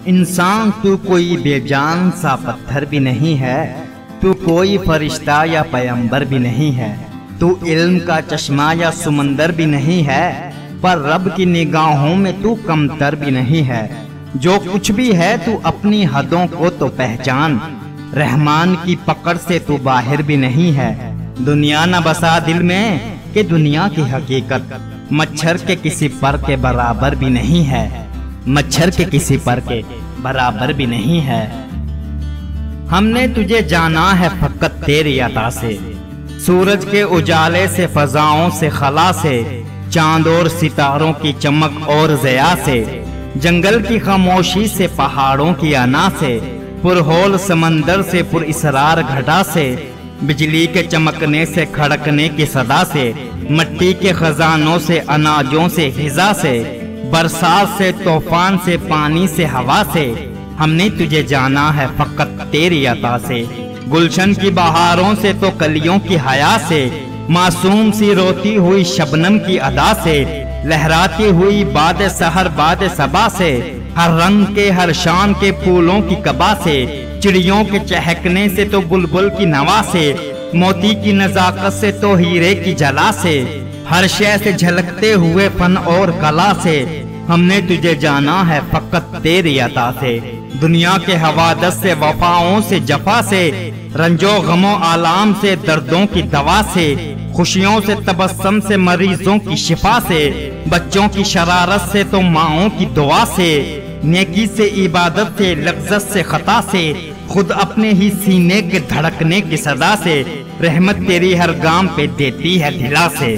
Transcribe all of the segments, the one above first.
इंसान तू कोई बेजान सा पत्थर भी नहीं है, तू कोई फरिश्ता या पैगंबर भी नहीं है, तू इल्म का चश्मा या सुमंदर भी नहीं है, पर रब की निगाहों में तू कमतर भी नहीं है। जो कुछ भी है तू अपनी हदों को तो पहचान, रहमान की पकड़ से तू बाहर भी नहीं है। दुनिया न बसा दिल में कि दुनिया की हकीकत मच्छर के किसी पर के बराबर भी नहीं है, मच्छर के किसी पर के बराबर भी नहीं है। हमने तुझे जाना है फकत तेरी अता से, सूरज के उजाले से, फजाओं से, खला से, चांद और सितारों की चमक और ज़या से, जंगल की खामोशी से, पहाड़ों की अना से, पुरहोल समंदर से, पुरइसरार घटा से, बिजली के चमकने से, खड़कने की सदा से, मट्टी के खजानों से, अनाजों से, हिजा से, बरसात से, तूफान से, पानी से, हवा से। हमने तुझे जाना है फकत तेरी अता से, गुलशन की बहारों से तो कलियों की हया से, मासूम सी रोती हुई शबनम की अदा से, लहराती हुई बाद सहर बाद सबा से, हर रंग के हर शान के फूलों की कबा से, चिड़ियों के चहकने से तो बुलबुल की नवा से, मोती की नजाकत से तो हीरे की जला से, हर शय से झलकते हुए फन और कला से। हमने तुझे जाना है फकत तेरी अता से, दुनिया के हवादस से, वफाओं से, जफा से, रंजो गमो आलाम से, दर्दों की दवा से, खुशियों से, तबस्सुम से, मरीजों की शिफा से, बच्चों की शरारत से तो माओं की दुआ से, नेकी से, इबादत से, लफ्ज़त से, खता से, खुद अपने ही सीने के धड़कने की सदा से, रहमत तेरी हर गाम पे देती है दिला से।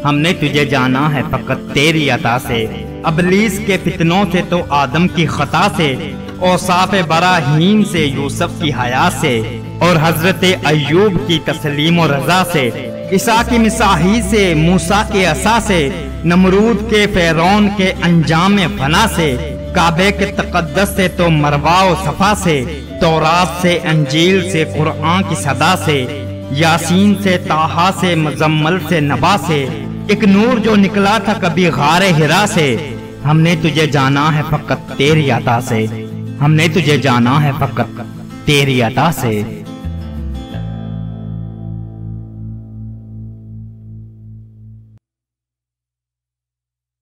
हमने तुझे जाना है फकत तेरी अता से, अबलीस के फितनों से तो आदम की खता से, औसाफ बराहीम से, यूसुफ की हया से, और हजरत अय्यूब की तस्लीम और रजा से, ईसा की मिसाही से, मूसा के असा से, नमरूद के, फ़िरौन के अंजाम फना से, काबे के तकद्दस से तो मरवा और सफा से, तौरात से, अंजील से, कुरान की सदा से, यासीन से, ताहा से, मुजम्मल से, नबा से, एक नूर जो निकला था कभी गारे हिरा से। हमने तुझे जाना है फकत तेरी अता से, हमने तुझे जाना है फकत तेरी अता से।